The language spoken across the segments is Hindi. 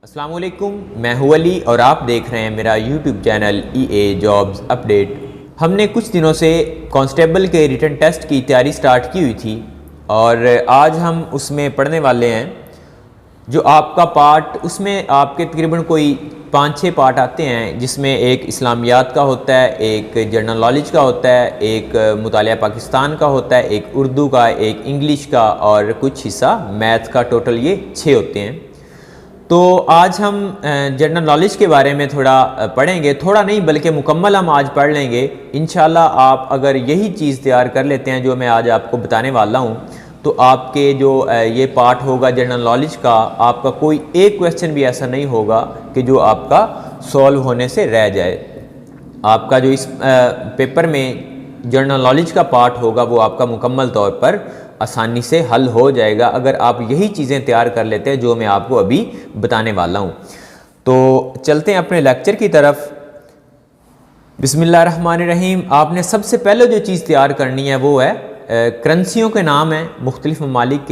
अस्सलाम वालेकुम, मैं हूं अली और आप देख रहे हैं मेरा YouTube channel EA jobs update. हमने कुछ दिनों से कांस्टेबल के रिटन टेस्ट की तैयारी स्टार्ट की हुई थी और आज हम उसमें पढ़ने वाले हैं। जो आपका पार्ट, उसमें आपके तकरीबन कोई 5-6 पार्ट आते हैं, जिसमें एक इस्लामियात का होता है, एक जनरल नॉलेज का होता है, एक मुतालिया पाकिस्तान का होता है, एक उर्दू का, एक इंग्लिश का और कुछ हिस्सा मैथ का। टोटल ये 6 होते हैं। तो आज हम जनरल नॉलेज के बारे में थोड़ा पढ़ेंगे, थोड़ा नहीं बल्कि मुकम्मल हम आज पढ़ लेंगे इंशाल्लाह। आप अगर यही चीज़ तैयार कर लेते हैं जो मैं आज आपको बताने वाला हूँ, तो आपके जो ये पार्ट होगा जनरल नॉलेज का, आपका कोई एक क्वेश्चन भी ऐसा नहीं होगा कि जो आपका सॉल्व होने से रह जाए। आपका जो इस पेपर में जनरल नॉलेज का पार्ट होगा वो आपका मुकम्मल तौर पर आसानी से हल हो जाएगा अगर आप यही चीज़ें तैयार कर लेते हैं जो मैं आपको अभी बताने वाला हूँ। तो चलते हैं अपने लेक्चर की तरफ। बिस्मिल्लाहिर्रहमानिर्रहीम। आपने सबसे पहले जो चीज़ तैयार करनी है वो है करेंसियों के नाम हैं मुख्तलिफ ममालिक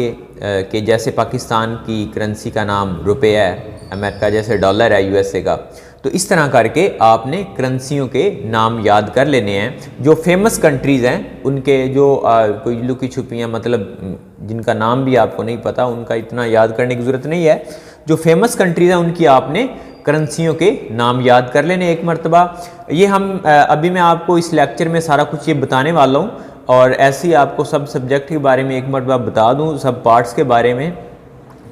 के जैसे पाकिस्तान की करेंसी का नाम रुपया है, अमेरिका जैसे डॉलर है, USA का। तो इस तरह करके आपने करेंसियों के नाम याद कर लेने हैं। जो फेमस कंट्रीज़ हैं उनके जो कोई लुकी छुपियाँ, मतलब जिनका नाम भी आपको नहीं पता, उनका इतना याद करने की ज़रूरत नहीं है। जो फेमस कंट्रीज़ हैं उनकी आपने करेंसियों के नाम याद कर लेने एक मरतबा। ये हम अभी मैं आपको इस लेक्चर में सारा कुछ ये बताने वाला हूँ और ऐसे ही आपको सब सब्जेक्ट के बारे में एक मरतबा बता दूँ, सब पार्ट्स के बारे में।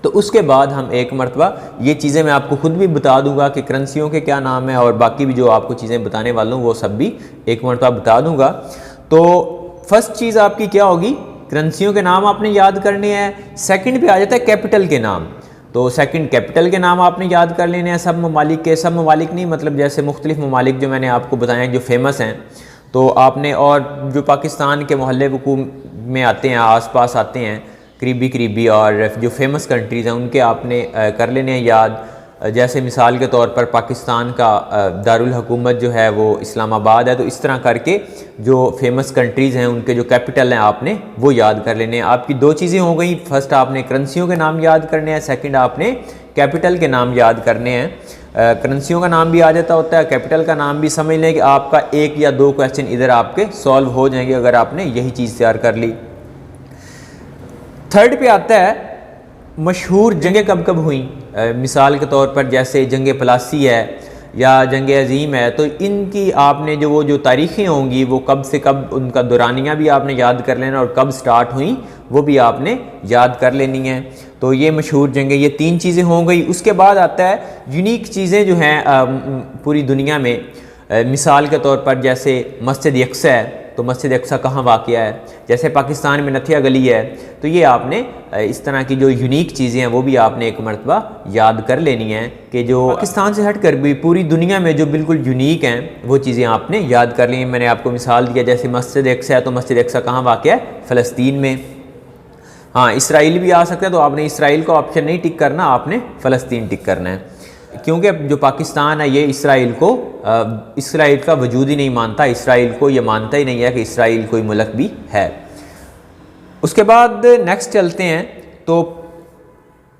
तो उसके बाद हम एक मरतबा ये चीज़ें मैं आपको खुद भी बता दूंगा कि करेंसियों के क्या नाम है, और बाकी भी जो आपको चीज़ें बताने वाला हूँ वो सब भी एक मरतबा बता दूंगा। तो फर्स्ट चीज़ आपकी क्या होगी, करेंसियों के नाम आपने याद करने हैं। सेकंड पे आ जाता है कैपिटल के नाम। तो सेकंड कैपिटल के नाम आपने याद कर लेने हैं सब ममालिक के। सब ममालिक नहीं, मतलब जैसे मुख्तलिफ ममालिक जो मैंने आपको बताए जो फेमस हैं, तो आपने, और जो पाकिस्तान के मोहल्ले वकूम में आते हैं, आस पास आते हैं करीबी, और जो फेमस कंट्रीज़ हैं उनके आपने कर लेने हैं याद। जैसे मिसाल के तौर पर पाकिस्तान का दारुल हुकूमत जो है वो इस्लामाबाद है। तो इस तरह करके जो फेमस कंट्रीज़ हैं उनके जो कैपिटल हैं आपने वो याद कर लेने हैं। आपकी दो चीज़ें हो गई, फर्स्ट आपने करेंसियों के नाम याद करने हैं, सेकंड आपने कैपिटल के नाम याद करने हैं। करेंसियों का नाम भी आ जाता होता है, कैपिटल का नाम भी समझ लें कि आपका 1 या 2 क्वेश्चन इधर आपके सॉल्व हो जाएंगे अगर आपने यही चीज़ तैयार कर ली। थर्ड पे आता है मशहूर जंगें कब कब हुई। मिसाल के तौर पर जैसे जंग प्लासी है या जंग अजीम है, तो इनकी आपने जो तारीखें होंगी वो कब से कब, उनका दौरानिया भी आपने याद कर लेना और कब स्टार्ट हुई वो भी आपने याद कर लेनी है। तो ये मशहूर जंगें, ये 3 चीज़ें हो गई। उसके बाद आता है यूनिक चीज़ें जो हैं पूरी दुनिया में। मिसाल के तौर पर जैसे मस्जिद अक्सा है, तो मस्जिद अक्सा कहाँ वाक़या है। जैसे पाकिस्तान में नथिया गली है। तो ये आपने इस तरह की जो यूनिक चीज़ें हैं वो भी आपने एक मरतबा याद कर लेनी है कि जो पाकिस्तान से हट कर भी पूरी दुनिया में जो बिल्कुल यूनिक हैं वो चीज़ें आपने याद कर ली। मैंने आपको मिसाल दिया, जैसे मस्जिद अक्सा है, तो मस्जिद अक्सा कहाँ वाक़या है, फ़लस्तीन में। हाँ, इसराइल भी आ सकता है, तो आपने इसराइल का ऑप्शन नहीं टिक करना, आपने फ़लस्तीन टिक करना है, क्योंकि जो पाकिस्तान है ये इसराइल का वजूद ही नहीं मानता। इसराइल को ये मानता ही नहीं है कि इसराइल कोई मुल्क भी है। उसके बाद नेक्स्ट चलते हैं, तो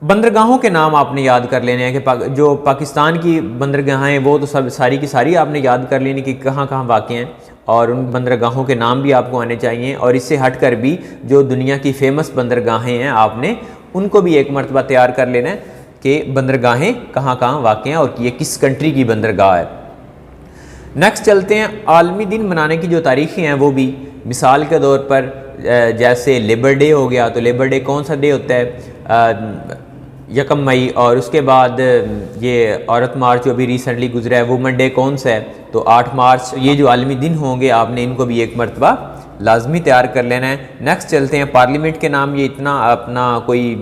बंदरगाहों के नाम आपने याद कर लेने हैं कि जो पाकिस्तान की बंदरगाहें वो तो सब सारी की सारी आपने याद कर लेनी कि कहाँ कहाँ वाक़ हैं, और उन बंदरगाहों के नाम भी आपको आने चाहिए। और इससे हटकर भी जो दुनिया की फेमस बंदरगाहें हैं आपने उनको भी एक मरतबा तैयार कर लेना है कि बंदरगाहें कहाँ कहाँ वाक़ हैं और ये किस कंट्री की बंदरगाह है। नेक्स्ट चलते हैं, आलमी दिन मनाने की जो तारीखें हैं वो भी। मिसाल के तौर पर जैसे लेबर डे हो गया, तो लेबर डे कौन सा डे होता है, 1 मई। और उसके बाद ये औरत मार्च जो अभी रिसेंटली गुजरा है, वुमेन डे कौन सा है, तो 8 मार्च। ये जो आलमी दिन होंगे आपने इनको भी एक मरतबा लाजमी तैयार कर लेना है। नेक्स्ट चलते हैं पार्लियामेंट के नाम। ये इतना अपना कोई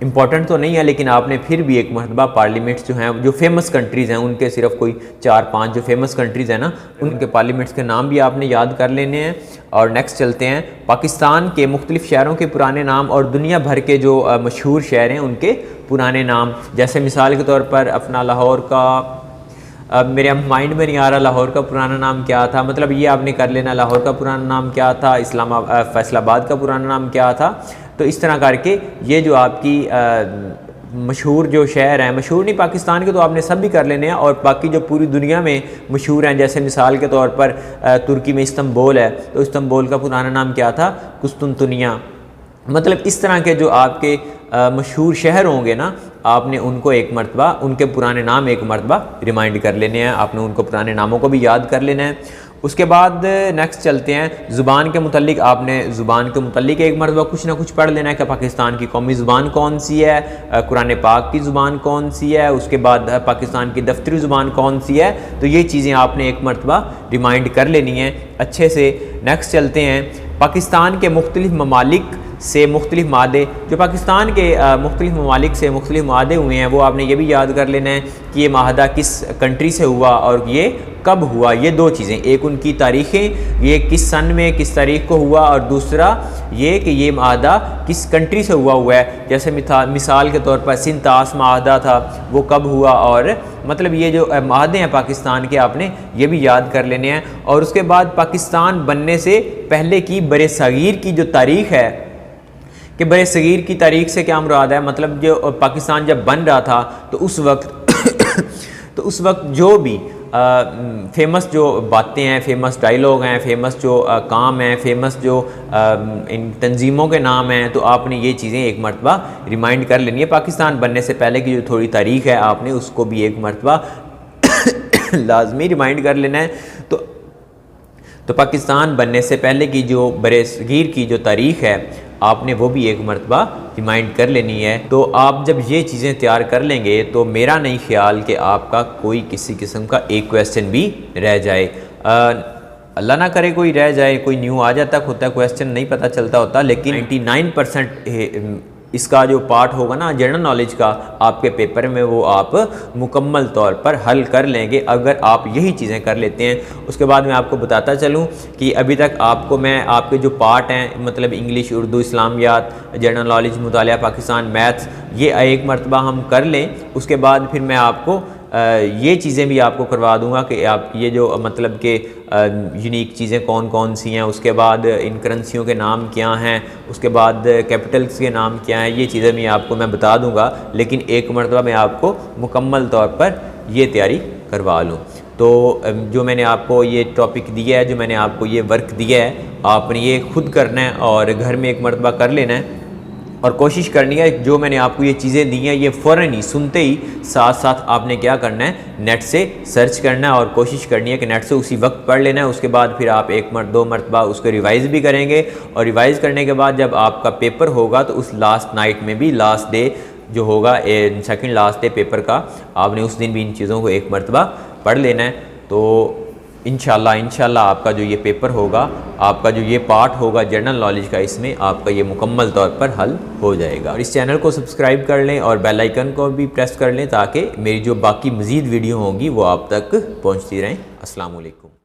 इम्पॉर्टेंट तो नहीं है, लेकिन आपने फिर भी एक मरतबा पार्लियामेंट्स जो हैं, जो फेमस कंट्रीज़ हैं उनके सिर्फ कोई 4-5 जो फेमस कंट्रीज़ हैं ना, उनके पार्लियामेंट्स के नाम भी आपने याद कर लेने हैं। और नेक्स्ट चलते हैं पाकिस्तान के मुख्तलिफ शहरों के पुराने नाम और दुनिया भर के जो मशहूर शहर हैं उनके पुराने नाम। जैसे मिसाल के तौर पर अपना लाहौर का, अब मेरे माइंड में नहीं आ रहा लाहौर का पुराना नाम क्या था, मतलब ये आपने कर लेना, लाहौर का पुराना नाम क्या था, फैसलाबाद का पुराना नाम क्या था। तो इस तरह करके ये जो आपकी मशहूर जो शहर हैं, मशहूर नहीं पाकिस्तान के तो आपने सब भी कर लेने हैं, और बाकी जो पूरी दुनिया में मशहूर हैं, जैसे मिसाल के तौर पर तुर्की में इस्तंबुल है, तो इस्तंबुल का पुराना नाम क्या था? कुस्तुनतुनिया। मतलब इस तरह के जो आपके मशहूर शहर होंगे ना, आपने उनको एक मरतबा, उनके पुराने नाम एक मरतबा रिमाइंड कर लेने हैं, आपने उनको पुराने नामों को भी याद कर लेना है। उसके बाद नेक्स्ट चलते हैं ज़ुबान के मुतल्लिक। आपने ज़ुबान के मुतल्लिक एक मरतबा कुछ ना कुछ पढ़ लेना है कि पाकिस्तान की कौमी ज़ुबान कौन सी है, कुरान पाक की ज़ुबान कौन सी है, उसके बाद पाकिस्तान की दफ्तरी ज़ुबान कौन सी है। तो ये चीज़ें आपने एक मरतबा रिमाइंड कर लेनी है अच्छे से। नेक्स्ट चलते हैं पाकिस्तान के मुख्तलिफ़ ममालिक से मुख्तलिफ़ मादे, जो पाकिस्तान के मुख्तलिफ़ ममालिक से मुख्तलिफ़ मादे हुए हैं, वो आपने ये भी याद कर लेना है कि ये माहदा किस कंट्री से हुआ और ये कब हुआ। ये दो चीज़ें, एक उनकी तारीख़ें, ये किस सन में किस तारीख़ को हुआ, और दूसरा ये कि ये माहदा किस कंट्री से हुआ है। जैसे मिसाल के तौर पर सिंतास माहदा था, वो कब हुआ, और मतलब ये जो माहदे हैं पाकिस्तान के, आपने ये भी याद कर लेने हैं। और उसके बाद पाकिस्तान बनने से पहले की बरे सगीर की जो तारीख़ है, कि बरे सगीर की तारीख़ से क्या मुराद है, मतलब जो पाकिस्तान जब बन रहा था तो उस वक्त जो भी फेमस जो बातें हैं, फेमस डायलॉग हैं, फेमस जो काम हैं, फेमस जो इन तंजीमों के नाम हैं, तो आपने ये चीज़ें एक मरतबा रिमाइंड कर लेनी है। पाकिस्तान बनने से पहले की जो थोड़ी तारीख़ है, आपने उसको भी एक मरतबा लाजमी रिमाइंड कर लेना है। तो पाकिस्तान बनने से पहले की जो बरसगीर की जो तारीख़ है, आपने वो भी एक मरतबा रिमाइंड कर लेनी है। तो आप जब ये चीज़ें तैयार कर लेंगे, तो मेरा नहीं ख्याल कि आपका कोई किसी किस्म का एक क्वेश्चन भी रह जाए। अल्लाह ना करे कोई रह जाए, कोई न्यू आ जाता होता है, क्वेश्चन नहीं पता चलता होता, लेकिन 99% इसका जो पार्ट होगा ना जनरल नॉलेज का, आपके पेपर में वो आप मुकम्मल तौर पर हल कर लेंगे अगर आप यही चीज़ें कर लेते हैं। उसके बाद मैं आपको बताता चलूँ कि अभी तक आपको मैं आपके जो पार्ट हैं, मतलब इंग्लिश, उर्दू, इस्लामियात, जनरल नॉलेज, मुतालिया पाकिस्तान, मैथ्स, ये एक मरतबा हम कर लें। उसके बाद फिर मैं आपको ये चीज़ें भी आपको करवा दूंगा कि आप ये जो मतलब कि यूनिक चीज़ें कौन कौन सी हैं, उसके बाद इन करेंसियों के नाम क्या हैं, उसके बाद कैपिटल्स के नाम क्या हैं, ये चीज़ें भी आपको मैं बता दूंगा। लेकिन एक मरतबा मैं आपको मुकम्मल तौर पर ये तैयारी करवा लूँ। तो जो मैंने आपको ये टॉपिक दिया है, जो मैंने आपको ये वर्क दिया है, आपने ये खुद करना है और घर में एक मरतबा कर लेना है, और कोशिश करनी है जो मैंने आपको ये चीज़ें दी हैं, ये फ़ौरन ही सुनते ही साथ साथ आपने क्या करना है, नेट से सर्च करना है और कोशिश करनी है कि नेट से उसी वक्त पढ़ लेना है। उसके बाद फिर आप दो मरतबा उसको रिवाइज़ भी करेंगे, और रिवाइज़ करने के बाद जब आपका पेपर होगा तो उस लास्ट नाइट में भी, लास्ट डे जो होगा, सेकंड लास्ट डे पेपर का, आपने उस दिन भी इन चीज़ों को एक मरतबा पढ़ लेना है। तो इंशाल्लाह आपका जो ये पेपर होगा, आपका जो ये पार्ट होगा जनरल नॉलेज का, इसमें आपका ये मुकम्मल तौर पर हल हो जाएगा। और इस चैनल को सब्सक्राइब कर लें और बेल आइकन को भी प्रेस कर लें, ताकि मेरी जो बाकी मज़ीद वीडियो होंगी वो आप तक पहुंचती रहें। अस्सलाम वालेकुम।